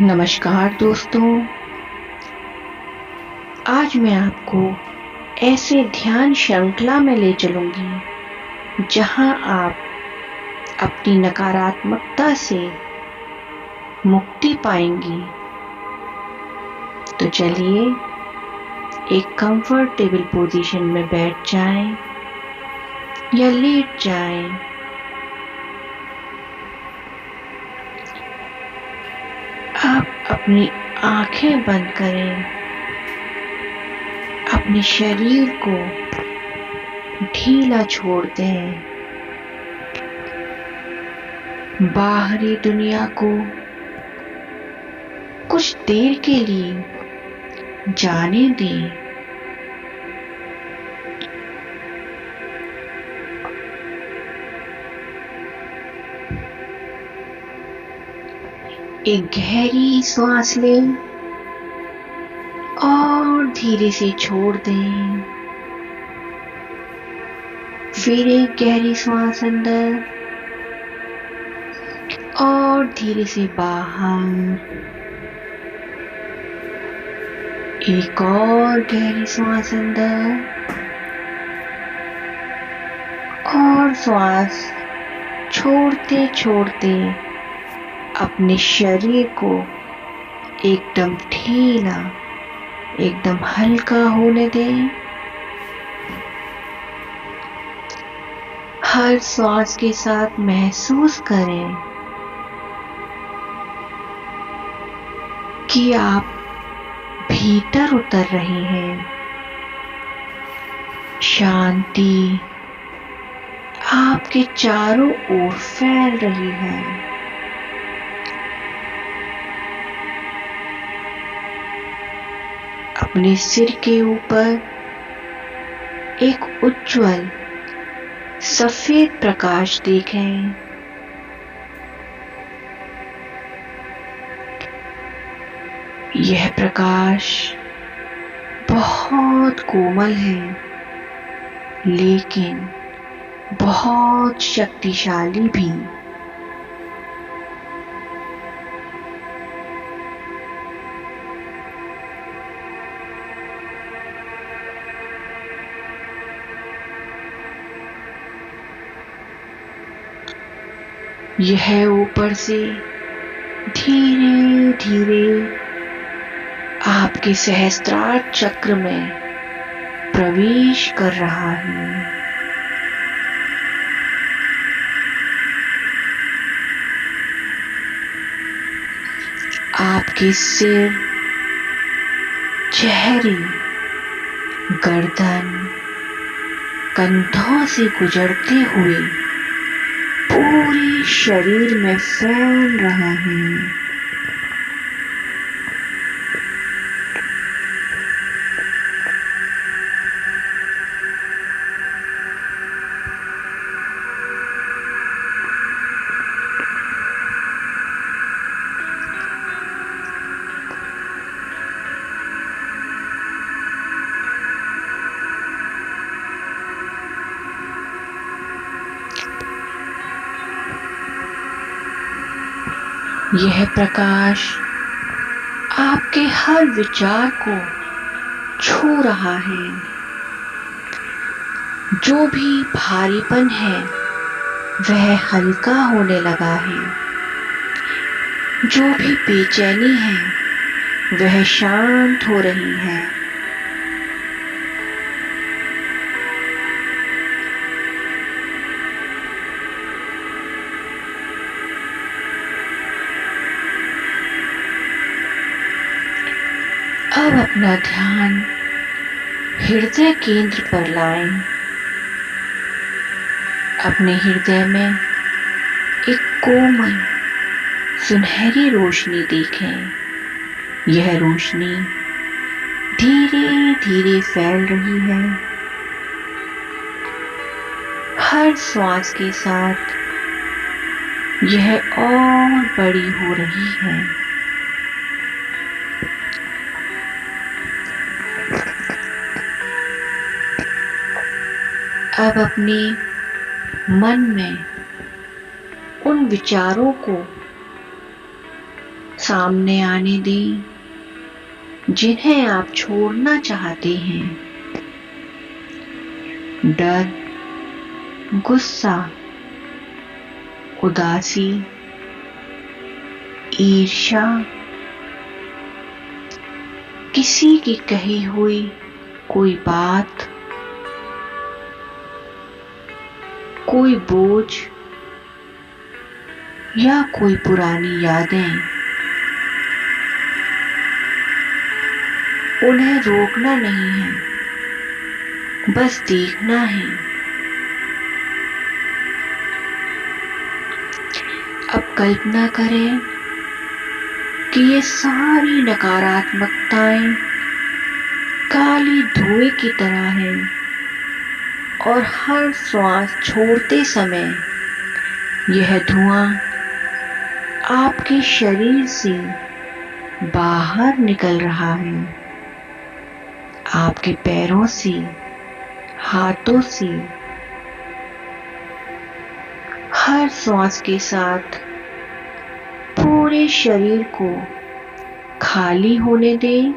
नमस्कार दोस्तों। आज मैं आपको ऐसे ध्यान श्रृंखला में ले चलूंगी जहां आप अपनी नकारात्मकता से मुक्ति पाएंगी। तो चलिए एक कंफर्टेबल पोजीशन में बैठ जाएं या लेट जाएं। आप अपनी आंखें बंद करें, अपने शरीर को ढीला छोड़ दें, बाहरी दुनिया को कुछ देर के लिए जाने दें। एक गहरी सांस लें और धीरे से छोड़ दें। फिर एक गहरी सांस अंदर और धीरे से बाहर। एक और गहरी सांस अंदर और सांस छोड़ते छोड़ते अपने शरीर को एकदम ढीला, एकदम हल्का होने दें। हर सांस के साथ महसूस करें कि आप भीतर उतर रहे हैं। शांति आपके चारों ओर फैल रही है। अपने सिर के ऊपर एक उज्जवल सफेद प्रकाश देखें। यह प्रकाश बहुत कोमल है, लेकिन बहुत शक्तिशाली भी। यह ऊपर से धीरे धीरे आपके सहस्त्रार चक्र में प्रवेश कर रहा है। आपके सिर, चेहरे, गर्दन, कंधों से गुजरते हुए पूरे शरीर में फैल रहा है। यह प्रकाश आपके हर विचार को छू रहा है। जो भी भारीपन है वह हल्का होने लगा है। जो भी बेचैनी है वह शांत हो रही है। अब अपना ध्यान हृदय केंद्र पर लाएं। अपने हृदय में एक कोमल सुनहरी रोशनी देखें। यह रोशनी धीरे धीरे फैल रही है। हर श्वास के साथ यह और बड़ी हो रही है। अब अपने मन में उन विचारों को सामने आने दें, जिन्हें आप छोड़ना चाहते हैं। डर, गुस्सा, उदासी, ईर्ष्या, किसी की कही हुई कोई बात, कोई बोझ या कोई पुरानी यादें, उन्हें रोकना नहीं है, बस देखना है। अब कल्पना करें कि ये सारी नकारात्मकताएं काली धुएं की तरह है और हर श्वास छोड़ते समय यह धुआं आपके शरीर से बाहर निकल रहा है, आपके पैरों से, हाथों से। हर श्वास के साथ पूरे शरीर को खाली होने दें।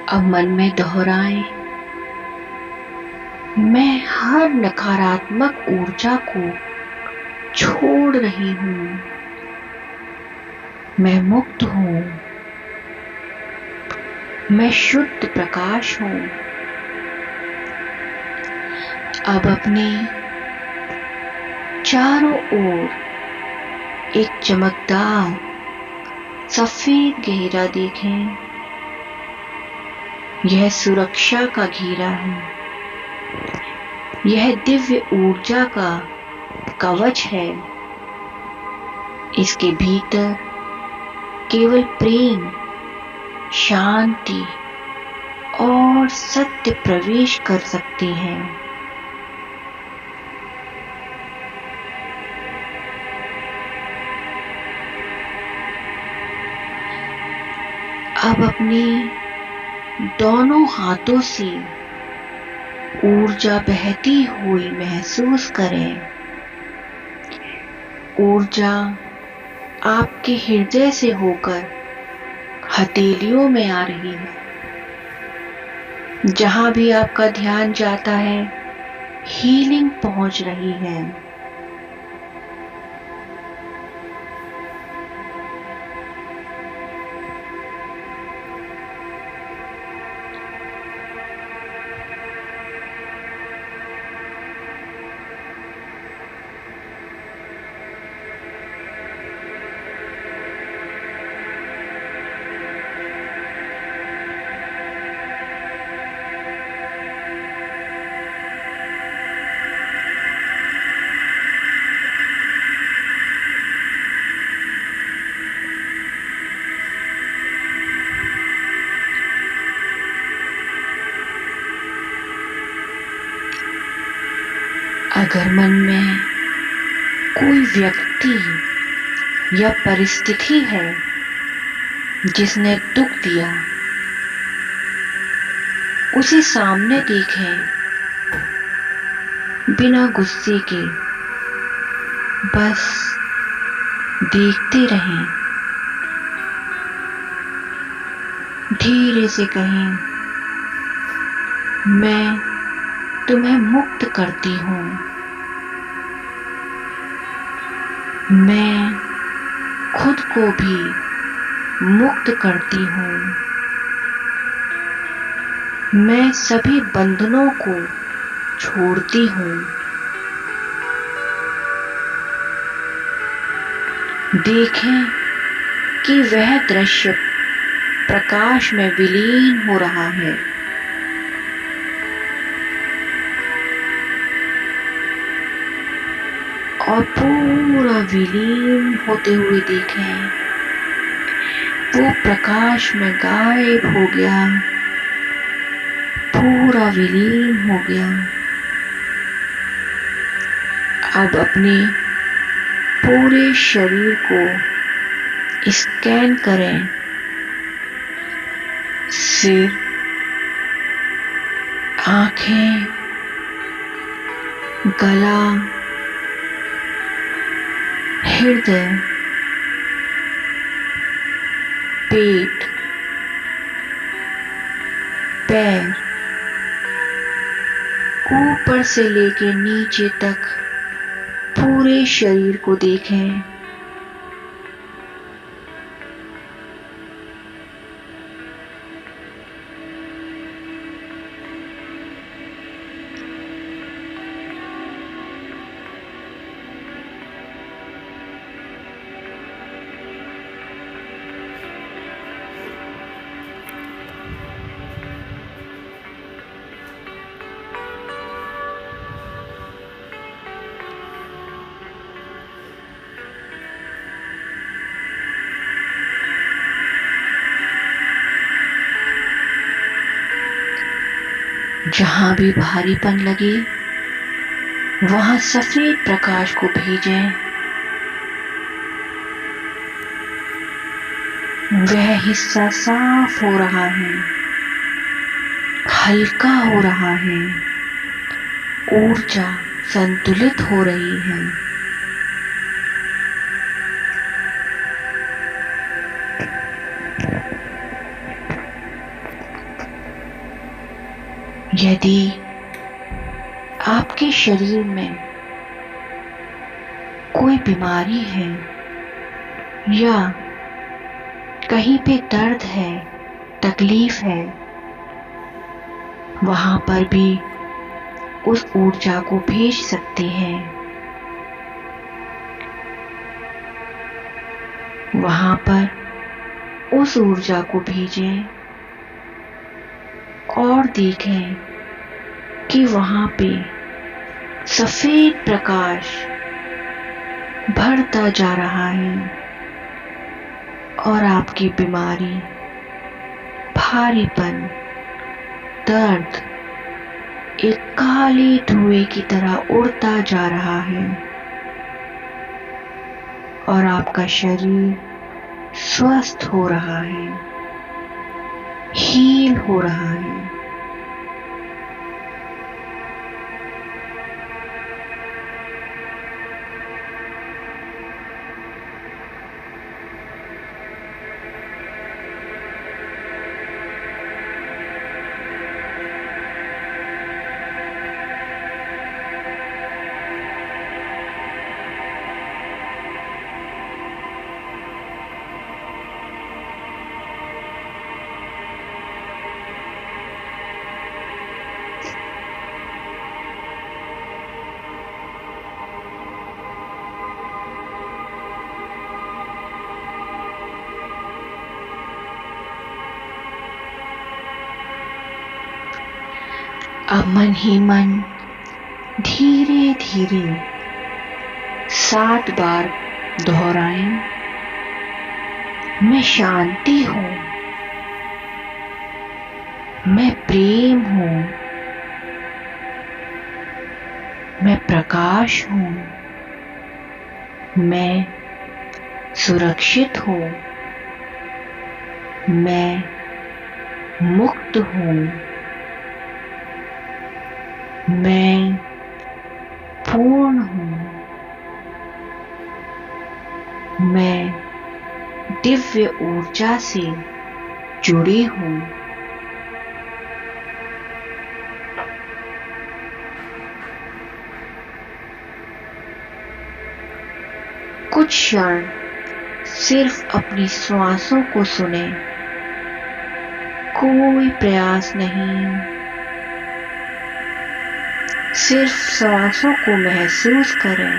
अब मन में दोहराएं, मैं हर नकारात्मक ऊर्जा को छोड़ रही हूं। मैं मुक्त हूं। मैं शुद्ध प्रकाश हूं। अब अपने चारों ओर एक चमकदार सफेद घेरा देखें। यह सुरक्षा का घेरा है। यह दिव्य ऊर्जा का कवच है। इसके भीतर केवल प्रेम, शांति और सत्य प्रवेश कर सकते हैं। अब अपने दोनों हाथों से ऊर्जा बहती हुई महसूस करें। ऊर्जा आपके हृदय से होकर हथेलियों में आ रही है। जहां भी आपका ध्यान जाता है, हीलिंग पहुंच रही है। अगर मन में कोई व्यक्ति या परिस्थिति है जिसने दुख दिया, उसे सामने देखें, बिना गुस्से के। बस देखते रहें। धीरे से कहें, मैं तुम्हें मुक्त करती हूँ। मैं खुद को भी मुक्त करती हूँ। मैं सभी बंधनों को छोड़ती हूँ। देखें कि वह दृश्य प्रकाश में विलीन हो रहा है। और पूरा विलीन होते हुए देखें, वो प्रकाश में गायब हो गया, पूरा विलीन हो गया। अब अपने पूरे शरीर को स्कैन करें। सिर, आंखें, गला, हृदय, पेट, पैर, ऊपर से लेके नीचे तक पूरे शरीर को देखें। जहां भी भारीपन लगे वहां सफेद प्रकाश को भेजें। वह हिस्सा साफ हो रहा है, हल्का हो रहा है, ऊर्जा संतुलित हो रही है। यदि आपके शरीर में कोई बीमारी है या कहीं पे दर्द है, तकलीफ है, वहां पर भी उस ऊर्जा को भेज सकते हैं। वहां पर उस ऊर्जा को भेजें और देखें कि वहां पे सफेद प्रकाश बढ़ता जा रहा है और आपकी बीमारी, भारीपन, दर्द एक काले धुएं की तरह उड़ता जा रहा है और आपका शरीर स्वस्थ हो रहा है, हील हो रहा है। अब मन ही मन धीरे धीरे 7 बार दोहराएं, मैं शांति हूं, मैं प्रेम हूं, मैं प्रकाश हूं, मैं सुरक्षित हूं, मैं मुक्त हूं, मैं पूर्ण हूं, मैं दिव्य ऊर्जा से जुड़ी हूं। कुछ क्षण सिर्फ अपनी श्वासों को सुने, कोई प्रयास नहीं, सिर्फ श्वासों को महसूस करें।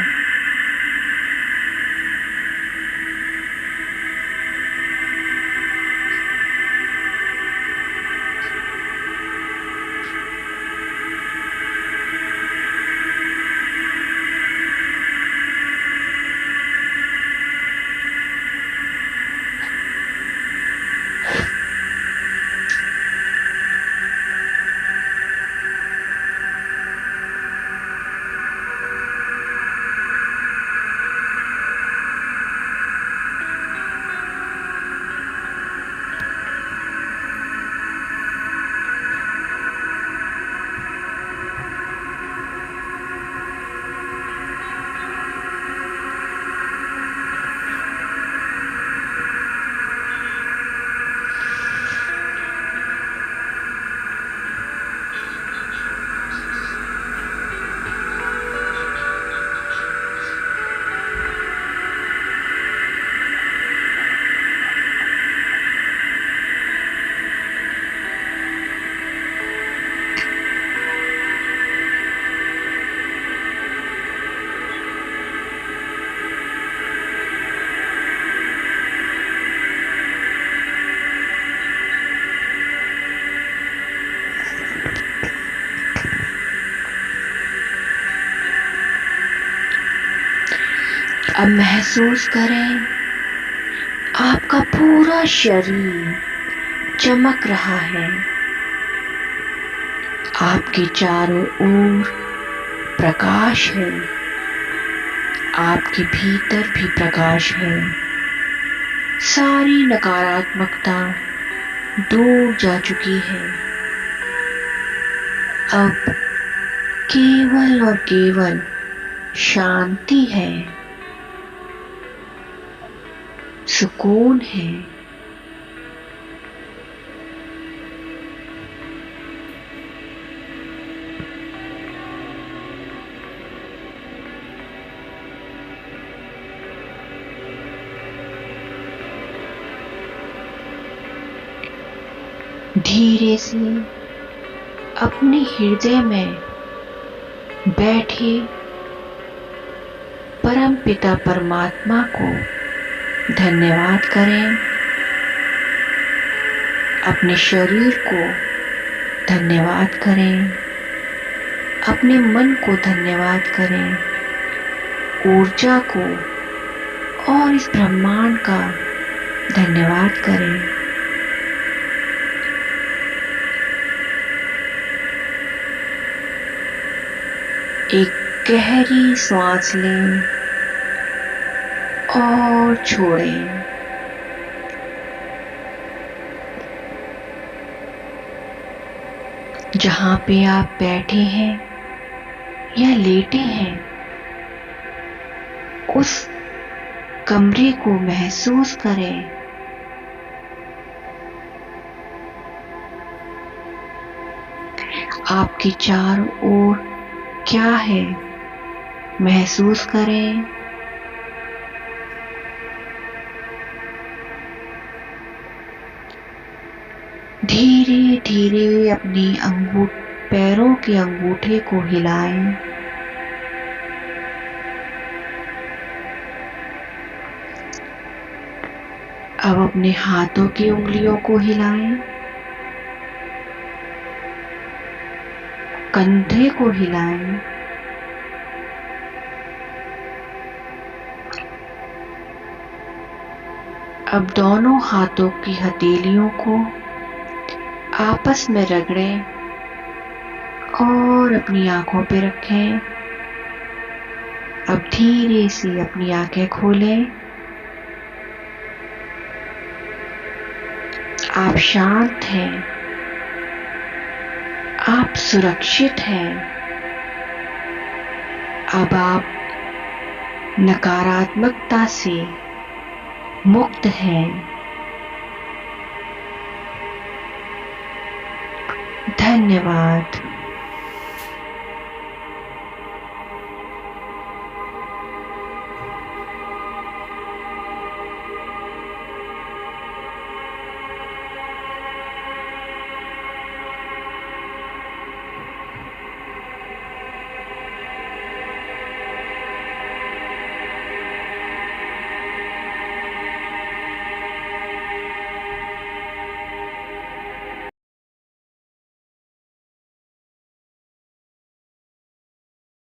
अब महसूस करें आपका पूरा शरीर चमक रहा है। आपके चारों ओर प्रकाश है। आपके भीतर भी प्रकाश है। सारी नकारात्मकता दूर जा चुकी है। अब केवल और केवल शांति है, सुकून है। धीरे से अपने हृदय में बैठे परम पिता परमात्मा को धन्यवाद करें। अपने शरीर को धन्यवाद करें। अपने मन को धन्यवाद करें। ऊर्जा को और इस ब्रह्मांड का धन्यवाद करें। एक गहरी सांस लें और छोड़ें। जहां पे आप बैठे हैं या लेटे हैं, उस कमरे को महसूस करें। आपके चारों ओर क्या है महसूस करें। धीरे धीरे अपने पैरों के अंगूठे को हिलाएं। अब अपने हाथों की उंगलियों को हिलाएं। कंधे को हिलाएं। अब दोनों हाथों की हथेलियों को आपस में रगड़ें और अपनी आंखों पे रखें। अब धीरे से अपनी आंखें खोलें। आप शांत हैं। आप सुरक्षित हैं। अब आप नकारात्मकता से मुक्त हैं। धन्यवाद।